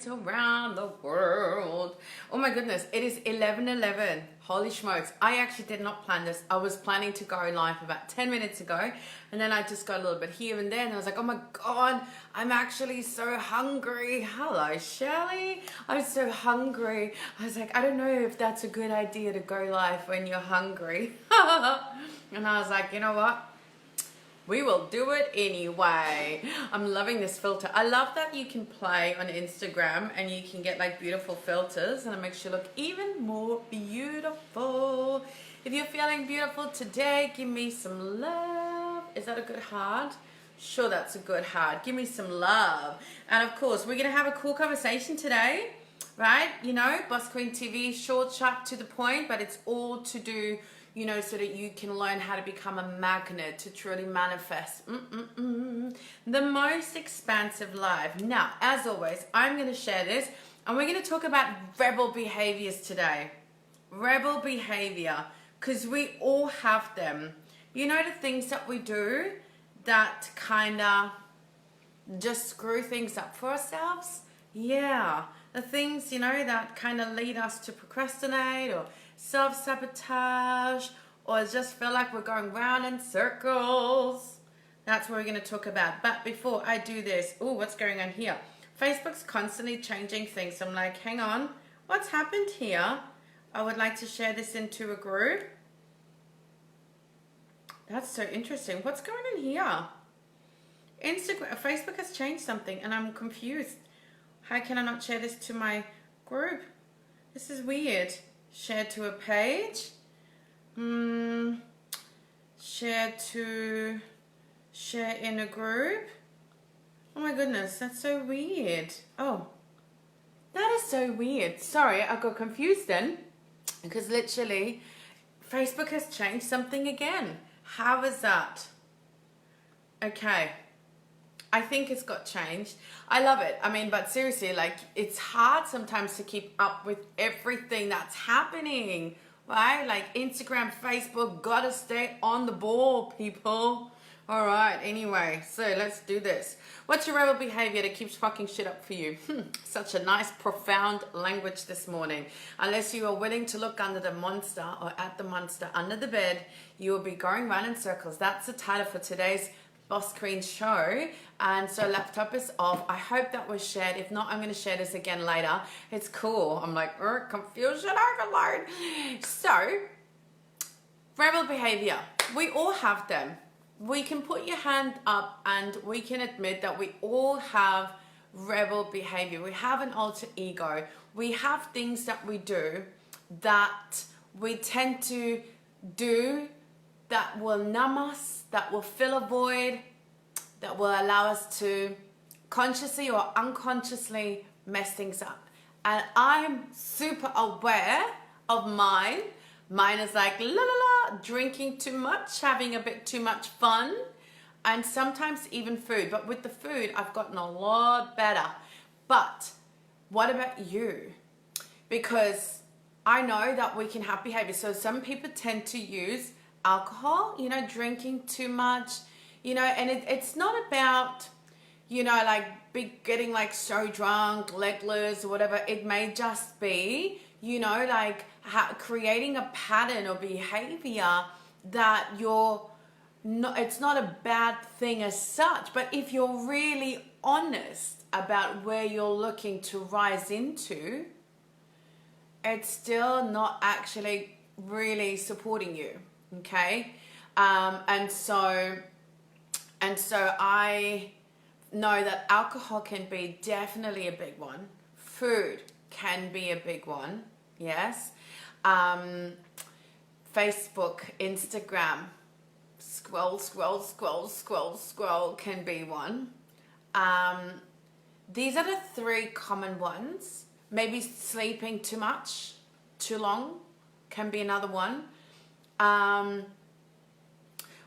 around the world. Oh my goodness, it is 11:11. Holy smokes. I actually did not plan this. I was planning to go live about 10 minutes ago, and then I just got a little bit here and there, and I was like, oh my God, I'm actually so hungry. Hello, Shelley. I'm so hungry. I was like, I don't know if that's a good idea to go live when you're hungry. And I was like, you know what? We will do it anyway. I'm loving this filter. I love that you can play on Instagram and you can get like beautiful filters, and it makes you look even more beautiful. If you're feeling beautiful today, give me some love. Is that a good heart? Sure, that's a good heart. Give me some love. And of course, we're gonna have a cool conversation today, right? You know, Boss Queen TV, short, sharp, to the point, but it's all to do, you know, so that you can learn how to become a magnet to truly manifest the most expansive life. Now, as always, I'm going to share this, and we're going to talk about rebel behaviors today. Rebel behavior, because we all have them. You know, the things that we do that kind of just screw things up for ourselves? Yeah, the things, you know, that kind of lead us to procrastinate or self-sabotage, or just feel like we're going round in circles. That's what we're going to talk about. But before I do this, oh, what's going on here? Facebook's constantly changing things. I'm like, hang on, what's happened here? I would like to share this into a group. That's so interesting. What's going on here? Facebook has changed something and I'm confused. How can I not share this to my group? This is weird. Share to a page. Share in a group. Oh my goodness, that's so weird. Oh, that is so weird. Sorry, I got confused then, because literally Facebook has changed something again. How is that? Okay. I think it's got changed. I love it. I mean, but seriously, like, it's hard sometimes to keep up with everything that's happening, right? Like Instagram, Facebook, gotta stay on the ball, people. All right, anyway, so let's do this. What's your rebel behavior that keeps fucking shit up for you? Such a nice, profound language this morning. Unless you are willing to look under the monster or at the monster under the bed, you will be going round in circles. That's the title for today's Boss Queen show. And so laptop is off. I hope that was shared. If not, I'm going to share this again later. It's cool. I'm like, confusion overload. So, rebel behavior. We all have them. We can put your hand up and we can admit that we all have rebel behavior. We have an alter ego. We have things that we do that we tend to do that will numb us, that will fill a void, that will allow us to consciously or unconsciously mess things up. And I'm super aware of mine. Mine is like, la la la, drinking too much, having a bit too much fun, and sometimes even food. But with the food, I've gotten a lot better. But what about you? Because I know that we can have behavior. So some people tend to use alcohol, you know, drinking too much, you know, and it's not about, you know, like getting like so drunk, legless or whatever. It may just be, you know, like creating a pattern or behavior that it's not a bad thing as such, but if you're really honest about where you're looking to rise into, it's still not actually really supporting you. Okay, and so I know that alcohol can be definitely a big one. Food can be a big one. Yes. Facebook, Instagram, scroll can be one. These are the three common ones. Maybe sleeping too much, too long can be another one.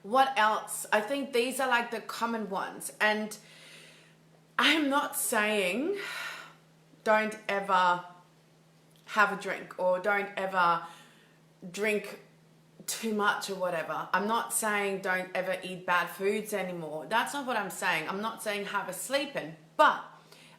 What else? I think these are like the common ones, and I'm not saying don't ever have a drink or don't ever drink too much or whatever. I'm not saying don't ever eat bad foods anymore. That's not what I'm saying. I'm not saying have a sleep in, but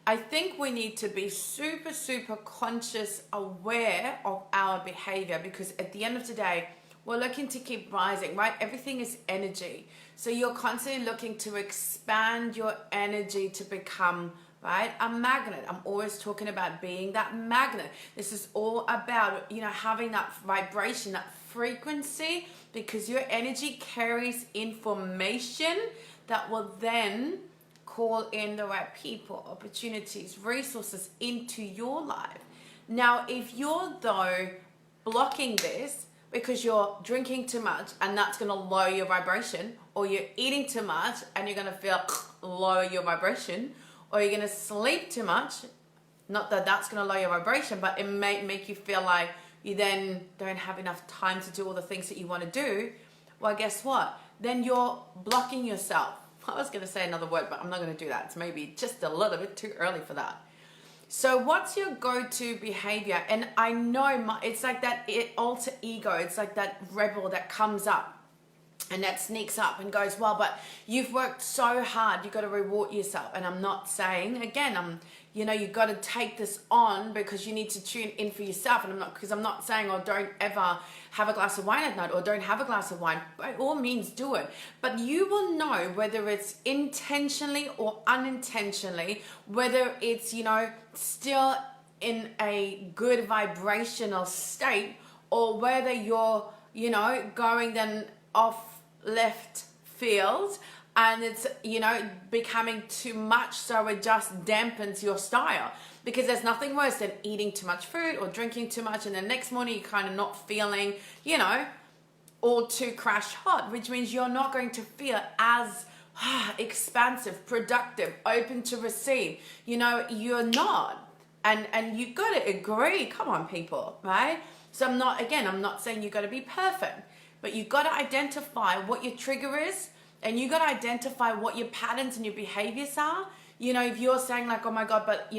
I think we need to be super, super conscious, aware of our behavior, because at the end of the day, we're looking to keep rising, right? Everything is energy. So you're constantly looking to expand your energy to become, right, a magnet. I'm always talking about being that magnet. This is all about, having that vibration, that frequency, because your energy carries information that will then call in the right people, opportunities, resources into your life. Now, if you're though blocking this because you're drinking too much and that's going to lower your vibration, or you're eating too much and you're going to feel lower your vibration, or you're going to sleep too much, not that that's going to lower your vibration, but it may make you feel like you then don't have enough time to do all the things that you want to do, well, guess what? Then you're blocking yourself. I was going to say another word, but I'm not going to do that. It's maybe just a little bit too early for that. So what's your go-to behavior? And I know it's like that alter ego. It's like that rebel that comes up and that sneaks up and goes, well, but you've worked so hard, you've got to reward yourself. And I'm not saying, again, you've got to take this on because you need to tune in for yourself. And I'm not saying, oh, don't ever have a glass of wine at night, or don't have a glass of wine. By all means, do it. But you will know whether it's intentionally or unintentionally, whether it's, still in a good vibrational state, or whether you're, going then off left field and it's, becoming too much, so it just dampens your style. Because there's nothing worse than eating too much food or drinking too much, and the next morning you're kind of not feeling, all too crash hot, which means you're not going to feel as expansive, productive, open to receive. You're not. And you got to agree. Come on, people, right? So I'm not saying you got to be perfect, but you got to identify what your trigger is, and you got to identify what your patterns and your behaviors are. If you're saying like, oh my God, but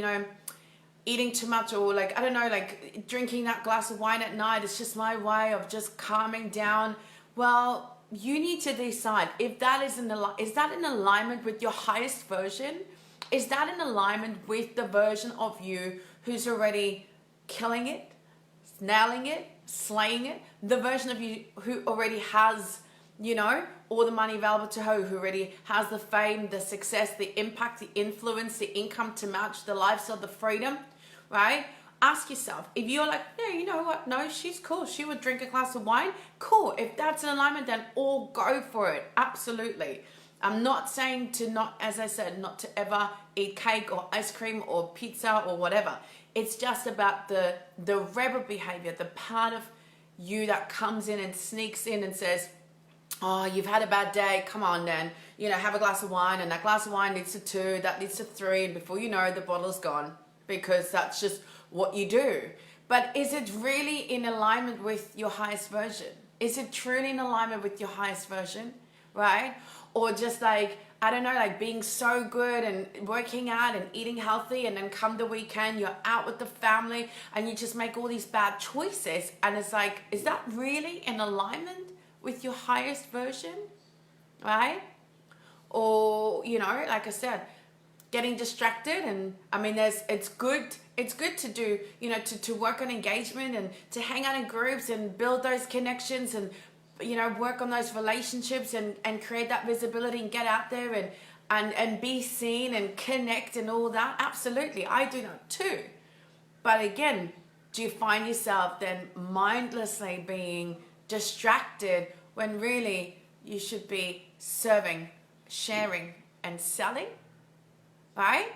eating too much, or like, I don't know, like drinking that glass of wine at night, it's just my way of just calming down. Well, you need to decide if that is in alignment with your highest version? Is that in alignment with the version of you who's already killing it, nailing it, slaying it? The version of you who already has, all the money available to her, who already has the fame, the success, the impact, the influence, the income to match the lifestyle, the freedom, right? Ask yourself, if you're like, yeah, you know what? No, she's cool. She would drink a glass of wine. Cool. If that's in alignment, then all go for it. Absolutely. I'm not saying as I said, not to ever eat cake or ice cream or pizza or whatever. It's just about the rebel behavior, the part of you that comes in and sneaks in and says, oh, you've had a bad day. Come on, then, have a glass of wine, and that glass of wine leads to 2, that leads to 3, and before you know it, the bottle's gone, because that's just what you do. But is it really in alignment with your highest version? Is it truly in alignment with your highest version, right? Or just like, I don't know, like being so good and working out and eating healthy, and then come the weekend, you're out with the family and you just make all these bad choices, and it's like, is that really in alignment with your highest version, right? Or, like I said, getting distracted. And I mean, it's good to do, to work on engagement and to hang out in groups and build those connections and, work on those relationships and create that visibility and get out there and be seen and connect and all that. Absolutely. I do that too. But again, do you find yourself then mindlessly being distracted when really you should be serving, sharing, and selling, right?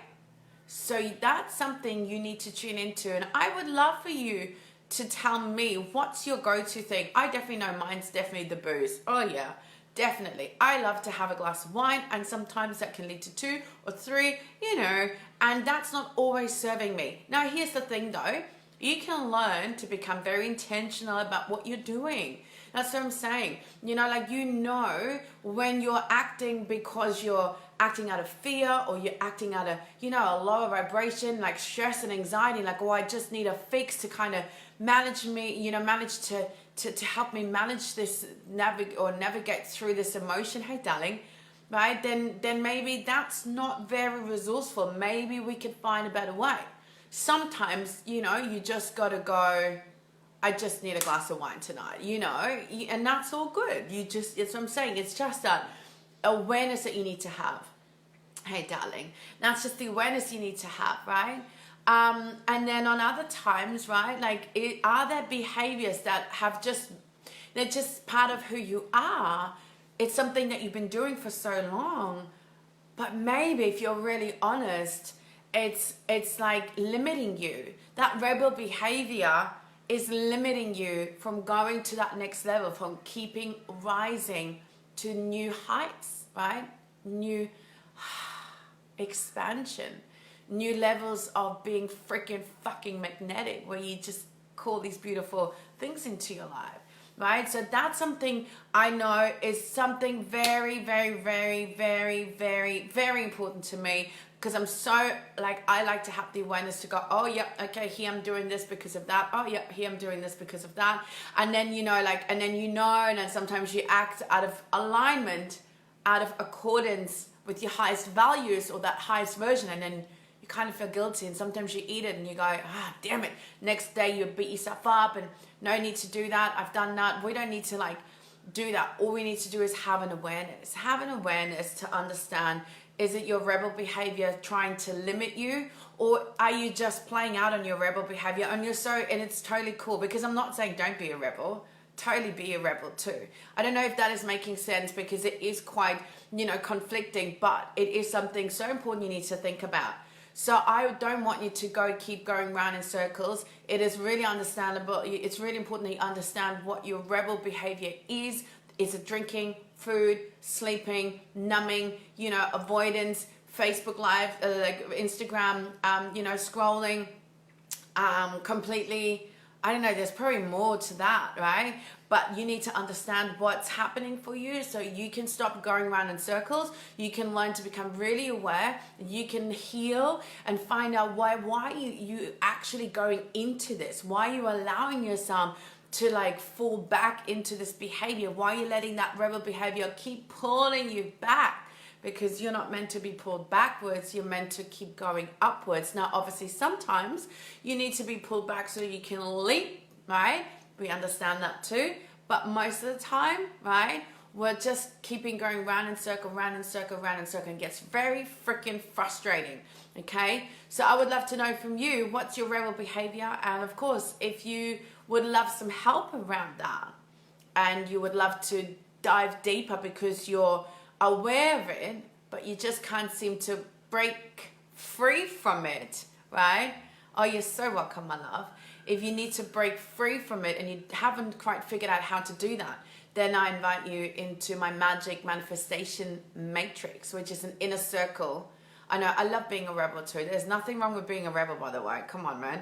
So that's something you need to tune into. And I would love for you to tell me, what's your go-to thing? I definitely know mine's definitely the booze. Oh yeah, definitely. I love to have a glass of wine, and sometimes that can lead to 2 or 3, and that's not always serving me. Now, here's the thing though. You can learn to become very intentional about what you're doing. That's what I'm saying. When you're acting because you're acting out of fear, or you're acting out of, a lower vibration, like stress and anxiety, like, oh, I just need a fix to kind of manage me, manage to help me manage this, navigate through this emotion. Hey, darling, right? Then maybe that's not very resourceful. Maybe we could find a better way. Sometimes, you know, you just got to go, I just need a glass of wine tonight, you know, and that's all good. It's what I'm saying. It's just that awareness that you need to have. Hey, darling, that's just the awareness you need to have, right? And then on other times, right, like, are there behaviors that they're just part of who you are? It's something that you've been doing for so long, but maybe if you're really honest, it's like limiting you. That rebel behavior is limiting you from going to that next level, from keeping rising to new heights, right? New expansion, new levels of being freaking fucking magnetic, where you just call these beautiful things into your life, right? So that's something I know is something very, very, very, very, very, very important to me, because I'm so, like, I like to have the awareness to go, oh, yeah, okay, here I'm doing this because of that. Oh, yeah, here I'm doing this because of that. And then, you know, like, and then sometimes you act out of alignment, out of accordance with your highest values or that highest version. And then you kind of feel guilty. And sometimes you eat it and you go, damn it. Next day you beat yourself up and no need to do that. I've done that. We don't need to, like, do that. All we need to do is have an awareness. Have an awareness to understand, is it your rebel behavior trying to limit you, or are you just playing out on your rebel behavior? And it's totally cool, because I'm not saying don't be a rebel. Totally be a rebel too. I don't know if that is making sense, because it is quite, you know, conflicting, but it is something so important you need to think about. So I don't want you to keep going round in circles. It is really understandable. It's really important that you understand what your rebel behavior is. Is it drinking, food, sleeping, numbing, you know, avoidance, Facebook Live, like Instagram, you know, scrolling, completely, I don't know, there's probably more to that, right? But you need to understand what's happening for you so you can stop going around in circles. You can learn to become really aware. You can heal and find out why you actually going into this. Why are you allowing yourself to, like, fall back into this behavior? Why are you letting that rebel behavior keep pulling you back? Because you're not meant to be pulled backwards, you're meant to keep going upwards. Now, obviously, sometimes you need to be pulled back so you can leap, right? We understand that too. But most of the time, right, we're just keeping going round in circle, round in circle, round in circle, and it gets very freaking frustrating, okay? So I would love to know from you, what's your rebel behavior? And of course, if you would love some help around that, and you would love to dive deeper because you're aware of it, but you just can't seem to break free from it, right? Oh, you're so welcome, my love. If you need to break free from it and you haven't quite figured out how to do that, then I invite you into my magic manifestation matrix, which is an inner circle. I know, I love being a rebel too. There's nothing wrong with being a rebel, by the way. Come on, man.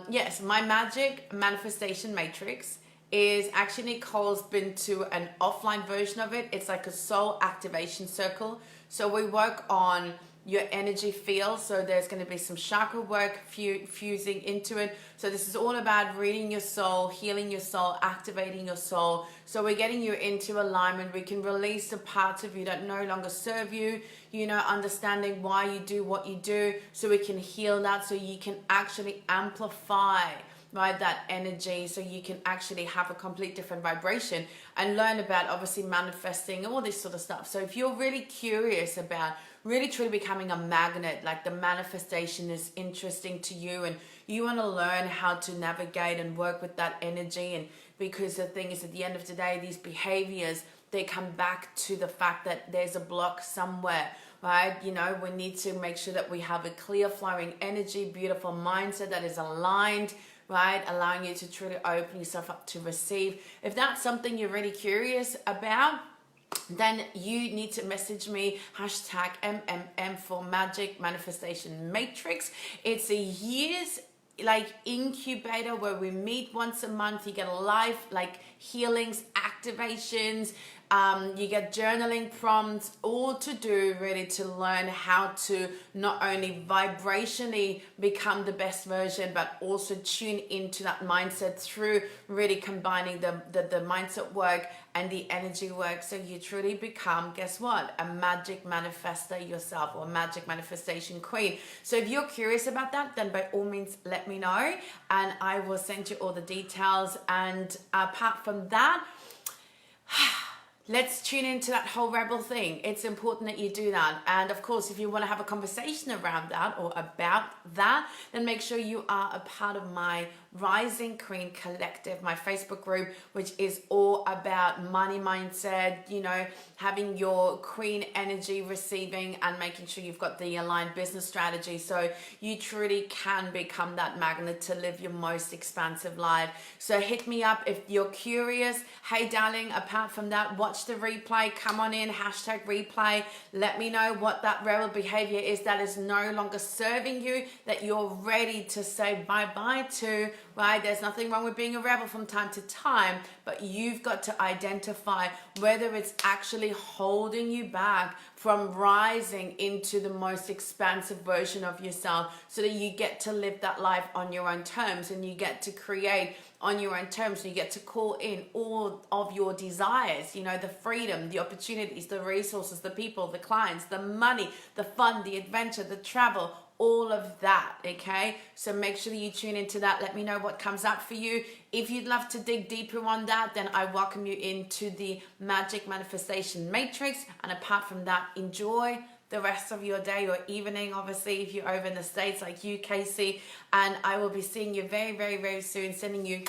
Yes, my magic manifestation matrix is actually, Nicole's been to an offline version of it. It's like a soul activation circle. So we work on your energy field. So there's going to be some chakra work fusing into it. So this is all about reading your soul, healing your soul, activating your soul. So we're getting you into alignment. We can release the parts of you that no longer serve you, you know, understanding why you do what you do. So we can heal that, so you can actually amplify, right, that energy, so you can actually have a complete different vibration and learn about, obviously, manifesting, all this sort of stuff. So if you're really curious about really truly becoming a magnet, like the manifestation is interesting to you and you want to learn how to navigate and work with that energy, and because the thing is, at the end of the day, these behaviors, they come back to the fact that there's a block somewhere, right? You know, we need to make sure that we have a clear flowing energy, beautiful mindset that is aligned, right? Allowing you to truly open yourself up to receive. If that's something you're really curious about, then you need to message me, hashtag MMM for Magic Manifestation Matrix. It's a year's, like, incubator where we meet once a month. You get live, like, healings, activations, You get journaling prompts, all to do really to learn how to not only vibrationally become the best version, but also tune into that mindset through really combining the mindset work and the energy work, so you truly become, guess what, a magic manifester yourself, or magic manifestation queen. So if you're curious about that, then by all means let me know and I will send you all the details. And apart from that, let's tune into that whole rebel thing. It's important that you do that. And of course, if you want to have a conversation around that or about that, then make sure you are a part of my Rising Queen Collective, my Facebook group, which is all about money mindset, you know, having your queen energy receiving and making sure you've got the aligned business strategy so you truly can become that magnet to live your most expansive life. So hit me up if you're curious. Hey darling, apart from that, watch the replay, come on in, hashtag replay, let me know what that rebel behavior is that is no longer serving you, that you're ready to say bye-bye to, right? There's nothing wrong with being a rebel from time to time, but you've got to identify whether it's actually holding you back from rising into the most expansive version of yourself, so that you get to live that life on your own terms and you get to create on your own terms. You get to call in all of your desires, you know, the freedom, the opportunities, the resources, the people, the clients, the money, the fun, the adventure, the travel, all of that, okay? So make sure that you tune into that. Let me know what comes up for you. If you'd love to dig deeper on that, then I welcome you into the Magic Manifestation Matrix. And apart from that, enjoy the rest of your day or evening, obviously, if you're over in the States like you, Casey. And I will be seeing you very, very, very soon, sending you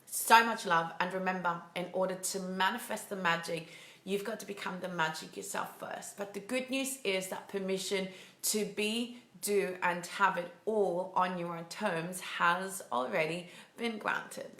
so much love. And remember, in order to manifest the magic, you've got to become the magic yourself first. But the good news is that permission to be, do, and have it all on your own terms has already been granted.